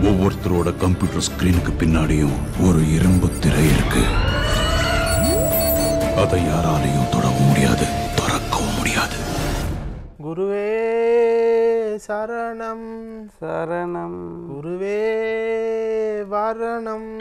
ஒவ்வொருத்தரோட கம்ப்யூட்டர் ஸ்கிரீனுக்கு பின்னாடியும் ஒரு இரும்பு திரை இருக்கு. அதை யாராலையும் தொடவும் முடியாது, திறக்கவும் முடியாது. குருவே சரணம் சரணம் குருவே வரணம்.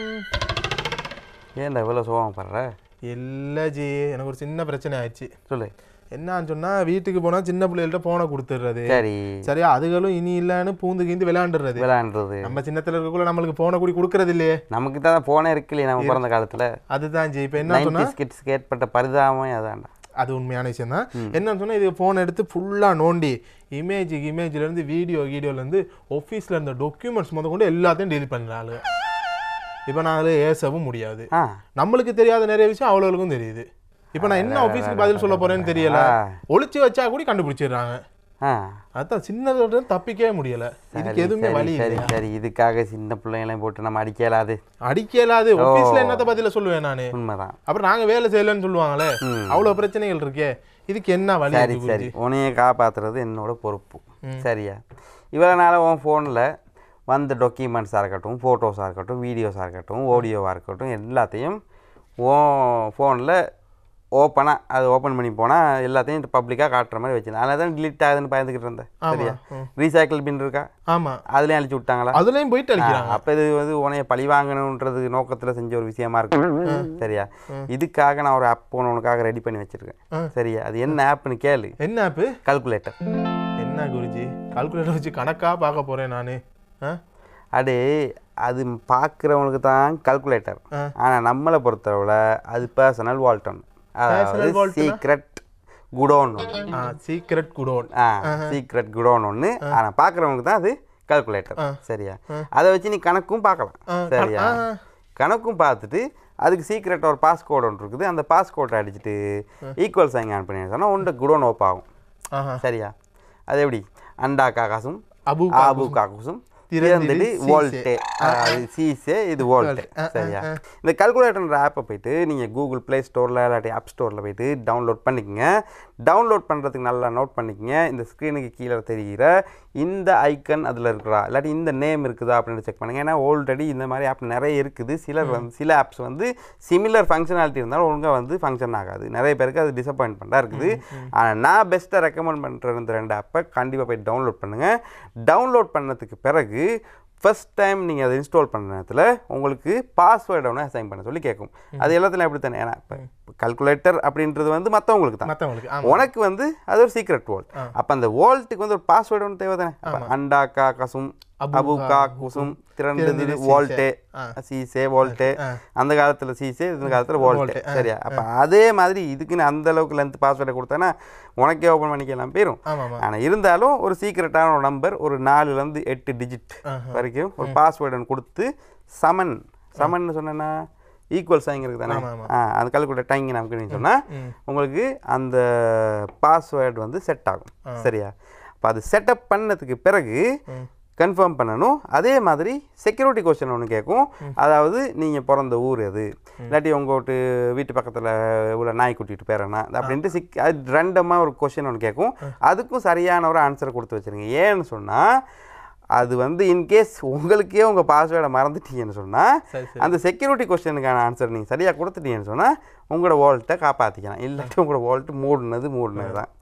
ஏன்டா இவ்வளோ சோகம் படுற? இல்லை ஜி, எனக்கு ஒரு சின்ன பிரச்சனை ஆயிடுச்சு. சொல்லு. என்னன்னு சொன்னா, வீட்டுக்கு போனா சின்ன பிள்ளைகள்ட்ட போனை கொடுத்துடுறது. சரி சரியா, அதுகளும் இனி இல்லைன்னு பூந்து கீந்து விளையாண்டுறது. நம்ம சின்னத்துல இருக்கக்குள்ள நம்மளுக்கு போனை கூடி கொடுக்கறது இல்லையே. நமக்கு தான் போனே இருக்குல்லையே நம்ம பிறந்த காலத்துல. அதுதான் ஜி. இப்போ என்ன சொன்னா, கிட்ஸ்க்கு ஏற்பட்ட பரிதாபமே அதான்டா. அது உண்மையான விஷயம் தான். என்னன்னு சொன்னா, இது போன் எடுத்து ஃபுல்லா நோண்டி இமேஜ்ல இருந்து வீடியோல இருந்து ஆஃபீஸ்ல இருந்த டாக்குமெண்ட்ஸ் முத கொண்டு எல்லாத்தையும் டெலிட் பண்றாங்க. இப்போ நான் ஏசவும் முடியாது. நம்மளுக்கு தெரியாத நிறைய விஷயம் அவ்வளவுக்கும் தெரியுது. இப்போ நான் என்ன ஆஃபீஸ்க்கு பதில் சொல்ல போறேன்னு தெரியல. ஒளிச்சு வச்சா கூட கண்டுபிடிச்சிடுறாங்க. அதான் சின்னதோட தப்பிக்கவே முடியல. இதுக்கு எதுவுமே வழி இல்லை. சரி, இதுக்காக சின்ன பிள்ளைங்களையும் போட்டு நம்ம அடிக்கலாது. ஆஃபீஸ்ல என்னத்த பதில சொல்லுவேன் நானு. உண்மைதான். அப்புறம் நாங்க வேலை செய்யலன்னு சொல்லுவாங்களே, அவ்வளவு பிரச்சனைகள் இருக்கே. இதுக்கு என்ன வழி? சரி, உன்னைய காப்பாத்துறது என்னோட பொறுப்பு. சரியா, இவ்வளவு நாள உன் போன்ல வந்த டாக்குமெண்ட்ஸாக இருக்கட்டும், ஃபோட்டோஸாக இருக்கட்டும், வீடியோஸாக இருக்கட்டும், ஆடியோவாக இருக்கட்டும், எல்லாத்தையும் உன் ஃபோனில் ஓப்பன் பண்ணி போனால் எல்லாத்தையும் பப்ளிக்காக காட்டுற மாதிரி வச்சுருந்தேன். அதனால தான் டிலீட் ஆகுதுன்னு பயந்துக்கிட்டு இருந்தேன். சரியா, ரீசைக்கிள் பின் இருக்கா? ஆமாம், அதுலேயும் அழிச்சு விட்டாங்களா? அதுலேயும் போயிட்டு அழிக்கிறாங்க. அப்போ இது உன்னைய பழி வாங்கணுன்றது நோக்கத்தில் செஞ்ச ஒரு விஷயமா இருக்கு. சரியா, இதுக்காக நான் ஒரு ஆப் உனக்காக ரெடி பண்ணி வச்சுருக்கேன். சரியா, அது என்ன ஆப்னு கேளு. என்ன ஆப்பு? கால்குலேட்டர். என்ன குருஜி, கால்குலேட்டர் வச்சு கணக்காக பார்க்க போகிறேன் நான்? அடே, அது பார்க்குறவங்களுக்கு தான் கால்குலேட்டர். ஆனால் நம்மளை பொறுத்தளவில் அது personal Walton. Secret godown. Secret godown ஒன்று. ஆனால் பார்க்குறவங்களுக்கு தான் அது கால்குலேட்டர். சரியா, அதை வச்சு நீ கணக்கும் பார்க்கலாம். சரியா, கணக்கும் பார்த்துட்டு அதுக்கு சீக்ரெட் ஒரு பாஸ்கோட் ஒன்று இருக்குது. அந்த பாஸ்கோட்டை அடிச்சுட்டு ஈக்குவல் சைன் ஆன் பண்ணி சொன்னால் உண்ட குடோன் ஓப் ஆகும். சரியா, அது எப்படி? அண்டா காக்காசும் ஆபு காக்குசும் திறந்துட்டு வோல்ட்டே, சீஸே இது வோல்ட்டு. சரியா, இந்த கால்குலேட்டர் ஆப்பை போய்ட்டு நீங்கள் கூகுள் ப்ளே ஸ்டோரில் இல்லாட்டி ஆப் ஸ்டோரில் போய்ட்டு டவுன்லோட் பண்ணிக்கங்க. டவுன்லோட் பண்ணுறதுக்கு நல்லா நோட் பண்ணிக்கங்க. இந்த ஸ்க்ரீனுக்கு கீழே தெரிகிற இந்த ஐக்கன் அதில் இருக்கிறா இல்லாட்டி இந்த நேம் இருக்குதா அப்படின்னு செக் பண்ணுங்கள். ஏன்னா ஆல்ரெடி இந்த மாதிரி ஆப் நிறைய இருக்குது. சில ஆப்ஸ் சிமிலர் ஃபங்க்ஷனாலிட்டி இருந்தாலும் ஒழுங்காக ஃபங்க்ஷன் ஆகாது. நிறைய பேருக்கு அது டிசப்பாயின்மெண்ட்டாக இருக்குது. ஆனால் நான் பெஸ்ட்டாக ரெக்கமெண்ட் பண்ணுற இந்த 2 ஆப்பை கண்டிப்பாக போய் டவுன்லோட் பண்ணுங்கள். டவுன்லோட் பண்ணதுக்கு பிறகு ஃபர்ஸ்ட் டைம் நீங்கள் அதை இன்ஸ்டால் பண்ணுற நேரத்தில் உங்களுக்கு பாஸ்வேர்டை ஒன்று அசைன் பண்ண சொல்லி கேட்கும். அது எல்லாத்துலையும் அப்படி தானே. ஏன்னா இப்போ கால்குலேட்டர் அப்படின்றது மற்றவங்களுக்கு தான். உனக்கு அது ஒரு சீக்ரெட் வால்ட். அப்போ அந்த வால்ட்டுக்கு ஒரு பாஸ்வேர்டு ஒன்று தேவை தானே. அண்டா காக்கசும் அபு காக்குசும் திறந்தது வோல்ட்டே, சீசே வோல்ட்டே. அந்த காலத்தில் சீசே, இந்த காலத்தில் வோல்ட்டே. சரியா, அப்போ அதே மாதிரி இதுக்குன்னு அந்த அளவுக்கு லென்த் பாஸ்வேர்டை கொடுத்தேன்னா உனக்கே ஓப்பன் பண்ணிக்கலாம் போயிடும். ஆனால் இருந்தாலும் ஒரு சீக்ரெட்டான ஒரு நம்பர், ஒரு 4லேருந்து 8 டிஜிட் வரைக்கும் ஒரு பாஸ்வேர்டு கொடுத்து சமன் சொன்னேன்னா ஈக்குவல் சைங்கிறது தானே. அந்த கால்குலேட்டர் டைங்க நமக்கு சொன்னால் உங்களுக்கு அந்த பாஸ்வேர்டு செட் ஆகும். சரியா, அப்போ அது செட்டப் பண்ணதுக்கு பிறகு கன்ஃபார்ம் பண்ணணும். அதே மாதிரி செக்யூரிட்டி கொஸ்டின் ஒன்று கேட்கும். அதாவது நீங்கள் பிறந்த ஊர் எது, இல்லாட்டி உங்கள் வீட்டு பக்கத்தில் உள்ள நாய் கூட்டிகிட்டு போயிடறேன்னா அப்படின்ட்டு அது ரெண்டமாக ஒரு கொஸ்டின் ஒன்று கேட்கும். அதுக்கும் சரியான ஒரு ஆன்சரை கொடுத்து வச்சுருங்க. ஏன்னு சொன்னால் அது இன்கேஸ் உங்களுக்கே உங்கள் பாஸ்வேர்டை மறந்துட்டீங்கன்னு சொன்னால் அந்த செக்யூரிட்டி கொஸ்டினுக்கான ஆன்சர் நீங்கள் சரியாக கொடுத்துட்டீங்கன்னு சொன்னால் உங்களோட வால்ட்டை காப்பாற்றிக்கலாம். இல்லாட்டி உங்களோட வால்ட்டு மூடினது தான்.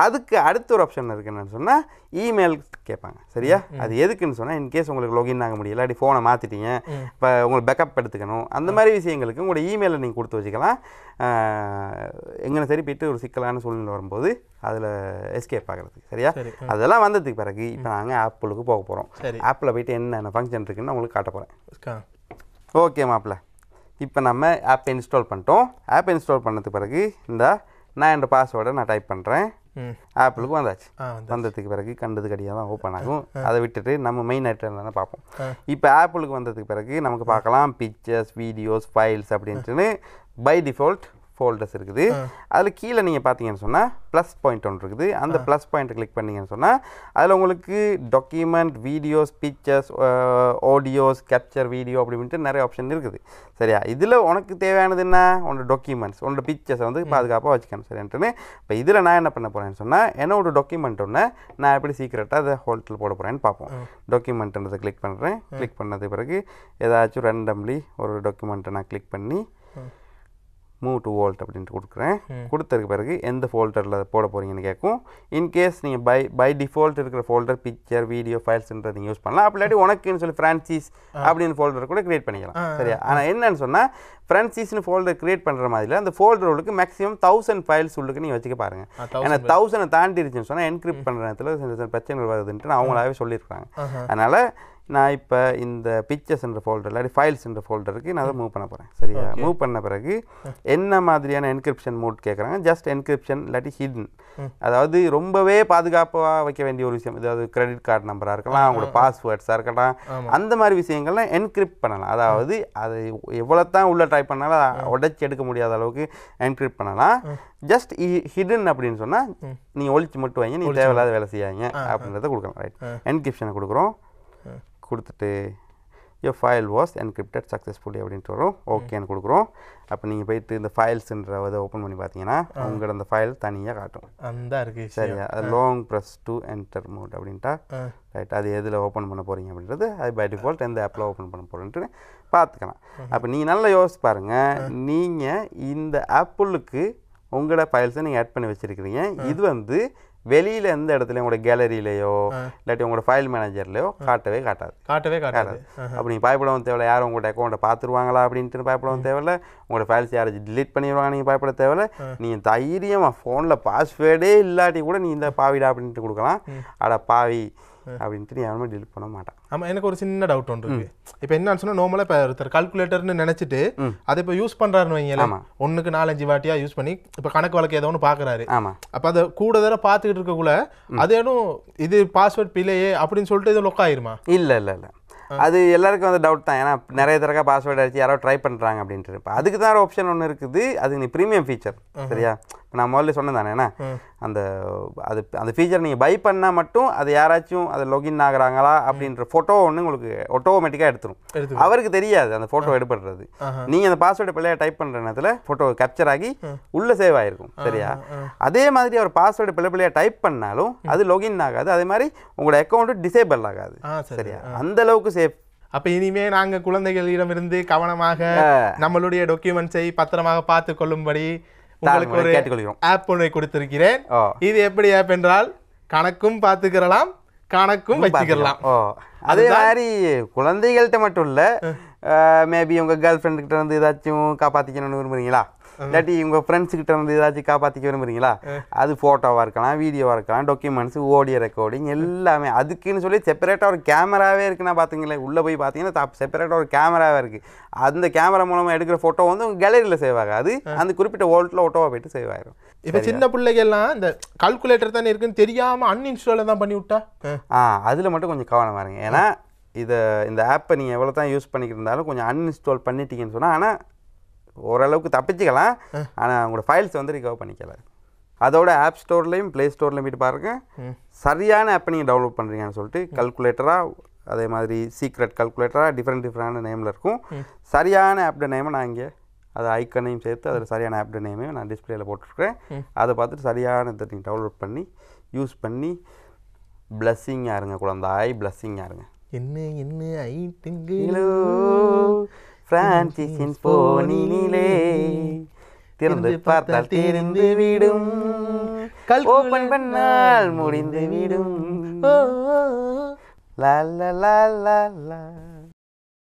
அதுக்கு அடுத்த ஒரு ஆப்ஷன் இருக்குது. என்னென்னு சொன்னால் இமெயில் கேட்பாங்க. சரியா, அது எதுக்குன்னு சொன்னால் இன்கேஸ் உங்களுக்கு லாகின் ஆக முடியல, இல்லாட்டி ஃபோனை மாற்றிட்டீங்க, இப்போ உங்களுக்கு பேக்கப் எடுத்துக்கணும், அந்த மாதிரி விஷயங்களுக்கு உங்களோட இமெயிலை நீங்கள் கொடுத்து வச்சுக்கலாம். எங்கே சரி போய்ட்டு ஒரு சிக்கலான சூழ்நிலை வரும்போது அதில் எஸ்கேப் ஆகிறதுக்கு. சரியா, அதெல்லாம் வந்ததுக்கு பிறகு இப்போ நாங்கள் ஆப்பிளுக்கு போக போகிறோம். ஆப்பில் போய்ட்டு என்னென்ன ஃபங்க்ஷன் இருக்குன்னு உங்களுக்கு காட்ட போகிறேன். ஓகே மாப்பிள்ள, இப்போ நம்ம ஆப்பை இன்ஸ்டால் பண்ணிட்டோம். ஆப்பை இன்ஸ்டால் பண்ணதுக்கு பிறகு நான் என்னோட பாஸ்வேர்டை நான் டைப் பண்ணுறேன். ஆப்பிளுக்கு வந்தாச்சு. வந்ததுக்கு பிறகு கண்டது கடியாக தான் ஓப்பன் ஆகும். அதை விட்டுட்டு நம்ம மெயின் ஐட்டம் தானே பார்ப்போம். இப்போ ஆப்பிளுக்கு வந்ததுக்கு பிறகு நமக்கு பார்க்கலாம் பிக்சர்ஸ், வீடியோஸ், ஃபைல்ஸ் அப்படின்ட்டுன்னு பை டிஃபால்ட் ஃபோல்டர்ஸ் இருக்குது. அதில் கீழே நீங்கள் பார்த்தீங்கன்னு சொன்னால் ப்ளஸ் பாயிண்ட் ஒன்று இருக்குது. அந்த ப்ளஸ் பாயிண்ட்டை கிளிக் பண்ணிங்கன்னு சொன்னால் அதில் உங்களுக்கு document, videos, pictures, audios, capture video அப்படின்ட்டு நிறைய ஆப்ஷன் இருக்குது. சரியா? இதில் உனக்கு தேவையானது என்ன? உன்னோட டாக்குமெண்ட்ஸ், உன்னோட பிக்சர்ஸை வந்து பாதுகாப்பாக வச்சுக்கணும். சரின்ட்டுன்னு இப்போ இதில் நான் என்ன பண்ண போகிறேன்னு சொன்னால் என்னோட டாக்குமெண்ட் ஒன்று நான் எப்படி சீக்கிரட்டாக அதை ஹோல்டில் போட போகிறேன்னு பார்ப்போம். டாக்குமெண்ட்ன்றதை கிளிக் பண்ணுறேன். கிளிக் பண்ணது பிறகு ஏதாச்சும் ரெண்டம்லி ஒரு டாக்குமெண்ட்டை நான் கிளிக் பண்ணி மூவ் டு வோல்ட் அப்படின்ட்டு கொடுக்குறேன். கொடுத்ததுக்கு பிறகு எந்த ஃபோல்டரில் போட போகிறீங்கன்னு கேட்கும். இன்கேஸ் நீங்கள் பை டிஃபால்ட் இருக்கிற ஃபோல்டர் பிக்சர், வீடியோ, ஃபைல்ஸ்ன்றதை நீங்கள் யூஸ் பண்ணலாம். அப்படி இல்லாட்டி உனக்குன்னு சொல்லி ஃப்ரான்சிஸ் அப்படின்னு ஃபோல்டர் கூட க்ரியேட் பண்ணிக்கலாம். சரியா? ஆனால் என்னன்னு சொன்னால் ஃப்ரான்சிஸ்னு ஃபோல்டர் க்ரியேட் பண்ணுற மாதிரி அந்த ஃபோல்டர் உள்ளுக்கு மேக்ஸிமம் 1000 ஃபைல்ஸ் உள்ளுக்கு நீங்கள் வச்சுக்க பாருங்கள். ஏன்னா 1000 தாண்டி இருந்துச்சுன்னு சொன்னால் என்கிரிப்ட் பண்ணுற நேரத்தில் சில பிரச்சனைகள் வருதுன்ட்டு அவங்களாவே சொல்லியிருக்காங்க. அதனால் நான் இப்போ இந்த பிக்சர்ஸ்ன்ற ஃபோல்டர் இல்லாட்டி ஃபைல்ஸ்ன்ற ஃபோல்டருக்கு நான் அதை மூவ் பண்ண போகிறேன். சரியா? மூவ் பண்ண பிறகு என்ன மாதிரியான என்கிரிப்ஷன் மோட் கேட்குறாங்க. ஜஸ்ட் என்கிரிப்ஷன் இல்லாட்டி ஹிடன், அதாவது ரொம்பவே பாதுகாப்பாக வைக்க வேண்டிய ஒரு விஷயம். அதாவது கிரெடிட் கார்டு நம்பராக இருக்கலாம், அவங்களோட பாஸ்வேர்ட்ஸாக இருக்கலாம், அந்த மாதிரி விஷயங்கள்லாம் என்கிரிப்ட் பண்ணலாம். அதாவது அது எவ்வளோ தான் உள்ளே ட்ரை பண்ணாலும் உடைச்சி எடுக்க முடியாத அளவுக்கு என்கிரிப்ட் பண்ணலாம். ஜஸ்ட் ஹிடன் அப்படின்னு சொன்னால் நீங்கள் ஒழிச்சு மட்டும் வைங்க, நீங்கள் தேவையில்லாத வேலை செய்யாங்க அப்படின்றத கொடுக்கலாம். ரைட், என்கிரிப்ஷனை கொடுக்குறோம். கொடுத்துட்டு your file was encrypted successfully அப்படின்ட்டு வரும். ஓகேன்னு கொடுக்குறோம். அப்போ நீங்கள் போயிட்டு இந்த ஃபைல்ஸுன்ற இதை ஓப்பன் பண்ணி பார்த்தீங்கன்னா உங்களோட அந்த ஃபைல் தனியாக காட்டும். அந்த இருக்குது. சரியா? அது long press to enter mode அப்படின்ட்டா ரைட். அது எதில் ஓப்பன் பண்ண போகிறீங்க அப்படின்றது அது பை டிஃபால்ட் எந்த ஆப்பில் ஓப்பன் பண்ண போகிறேன்ட்டு பார்த்துக்கலாம். அப்போ நீங்கள் நல்லா யோசிச்சு பாருங்கள். நீங்கள் இந்த ஆப்புளுக்கு உங்களோட ஃபைல்ஸை நீங்கள் ஆட் பண்ணி வச்சுருக்கிறீங்க. இது வந்து வெளியில் எந்த இடத்துலையும் உங்களோட கேலரியிலையோ இல்லாட்டி உங்களோட ஃபைல் மேனேஜர்லையோ காட்டவே காட்டாது. அப்போ நீங்கள் பயப்படவும் தேவையில்லை. யாரும் உங்களோட அக்கௌண்ட்டை பார்த்துருவாங்களா அப்படின்ட்டு பயப்படவும் தேவையில்லை. உங்களோட ஃபைல்ஸ் யாராச்சும் டிலீட் பண்ணிடுவாங்க நீங்கள் பயப்பட தேவையில்லை. நீங்கள் தைரியமாக ஃபோனில் பாஸ்வேர்டே இல்லாட்டி கூட நீ இந்த பாவிடா அப்படின்ட்டு கொடுக்கலாம். அட பாவி அப்படின்ட்டு நீ யாருமே டிலீட் பண்ண மாட்டான். ஆமாம், எனக்கு ஒரு சின்ன டவுட் ஒன்று இருக்குது. இப்போ என்னன்னு சொன்னால் நார்மலாக இப்போ ஒருத்தர் கால்குலேட்டர்னு நினச்சிட்டு அதை இப்போ யூஸ் பண்ணுறாருன்னு வைங்களேன், ஒன்றுக்கு 4-5 வாட்டியாக யூஸ் பண்ணி இப்போ கணக்கு வழக்கு ஏதோ ஒன்று பார்க்குறாரு. அப்போ அதை கூட தடவை பார்த்துக்கிட்டு இருக்கக்குள்ள அது ஏதும் இது பாஸ்வேர்ட் பிள்ளையே அப்படின்னு சொல்லிட்டு இது லொக் ஆயிருமா? இல்லை இல்லை இல்லை, அது எல்லாருக்கும் வந்து டவுட் தான். ஏன்னா நிறைய தடவை பாஸ்வேர்டு அடிச்சு யாரோ ட்ரை பண்ணுறாங்க அப்படின்ட்டு. இப்போ அதுக்கு தான் ஒரு ஆப்ஷன் ஒன்று இருக்குது. அது நீ ப்ரீமியம் ஃபீச்சர். சரியா? இப்போ நான் முதல்ல சொன்னேன் தானே, ஏன்னா அந்த ஃபீச்சர் நீங்கள் பை பண்ணால் மட்டும் அது யாராச்சும் அதை லொகின் ஆகுறாங்களா அப்படின்ற ஃபோட்டோ ஒன்று உங்களுக்கு ஆட்டோமேட்டிக்காக எடுத்துரும். அவருக்கு தெரியாது அந்த ஃபோட்டோ எடுப்படுறது. நீங்கள் அந்த பாஸ்வேர்டு பிள்ளையா டைப் பண்ணுற நேரத்தில் ஃபோட்டோ கேப்சர் ஆகி உள்ளே சேவ் ஆகிருக்கும். சரியா? அதே மாதிரி அவர் பாஸ்வேர்டு பிள்ளையா டைப் பண்ணாலும் அது லொகின் ஆகாது. அதே மாதிரி உங்களோட அக்கௌண்ட்டு டிசேபிள் ஆகாது. சரியா? அந்த அளவுக்கு சேஃப். அப்போ இனிமே நாங்கள் குழந்தைகளிடமிருந்து கவனமாக நம்மளுடைய டாக்குமெண்ட்ஸை பத்திரமாக பார்த்து கொள்ளும்படி உங்களுக்கு ஒரு ஆப் ஒன்றை கொடுத்திருக்கிறேன். இது எப்படி ஆப் என்றால் கணக்கும் பார்த்துக்கிறலாம், கணக்கும் வச்சுக்கலாம். அதே மாதிரி குழந்தைகள்கிட்ட மட்டும் இல்லை, மேபி உங்கள் கேர்ள் ஃப்ரெண்டுக்கிட்ட வந்து ஏதாச்சும் காப்பாற்றிக்கணும்னு விரும்புறீங்களா, இல்லாட்டி உங்கள் ஃப்ரெண்ட்ஸுக்கிட்ட வந்து ஏதாச்சும் காப்பாற்றிக்க விரும்புறீங்களா, அது ஃபோட்டோவாக இருக்கலாம், வீடியோவாக இருக்கலாம், டாக்குமெண்ட்ஸு, ஆடியோ ரெக்கார்டிங் எல்லாமே. அதுக்குன்னு சொல்லி செப்பரேட்டாக ஒரு கேமராவே இருக்குன்னா பார்த்துங்களேன். உள்ளே போய் பார்த்தீங்கன்னா செப்பரேட்டாக ஒரு கேமராவே இருக்குது. அந்த கேமரா மூலமாக எடுக்கிற ஃபோட்டோ வந்து உங்கள் கேலரியில் சேவ் ஆகாது. அந்த குறிப்பிட்ட வோல்ட்டில் ஓட்டோவாக போய்ட்டு சேவ் ஆகிடும். இப்போ சின்ன பிள்ளைகள்லாம் இந்த கால்குலேட்டர் தானே இருக்குன்னு தெரியாமல் அன்இன்ஸ்டாலில் தான் பண்ணி விட்டா அதில் மட்டும் கொஞ்சம் கவனமாக இருங்க. ஏன்னா இந்த ஆப்பை நீங்கள் எவ்வளோ தான் யூஸ் பண்ணிக்கிட்டு இருந்தாலும் கொஞ்சம் அன்இன்ஸ்டால் பண்ணிட்டீங்கன்னு சொன்னால் ஆனால் ஓரளவுக்கு தப்பிச்சுக்கலாம். ஆனால் உங்களோட ஃபைல்ஸ் வந்து ரிகவர் பண்ணிக்கல. அதோட ஆப் ஸ்டோர்லேயும் ப்ளே ஸ்டோர்லேயும் போய்ட்டு பாருங்கள். சரியான ஆப்பை நீங்கள் டவுன்லோட் பண்ணுறீங்கன்னு சொல்லிட்டு கல்குலேட்டராக, அதே மாதிரி சீக்ரெட் கல்குலேட்டராக டிஃப்ரெண்ட் நேமில் இருக்கும். சரியான ஆப்ட நேமை நான் இங்கே அது ஐக்கனையும் சேர்த்து அதில் சரியான ஆப்ட நேமையும் நான் டிஸ்பிளேயில் போட்டுருக்கேன். அதை பார்த்துட்டு சரியான இதை நீங்கள் டவுன்லோட் பண்ணி யூஸ் பண்ணி பிளஸ்ஸிங்காக இருங்க குழந்தாய், பிளஸ்ஸிங்காக இருங்க. என்ன ஐட்டுங்களோ பிரான்சிஸின் போனிலே திறந்து பார்த்தால் தெரிந்து விடும், ஓபன் பண்ணால் முடிந்து விடும். லா லா லா லா லா.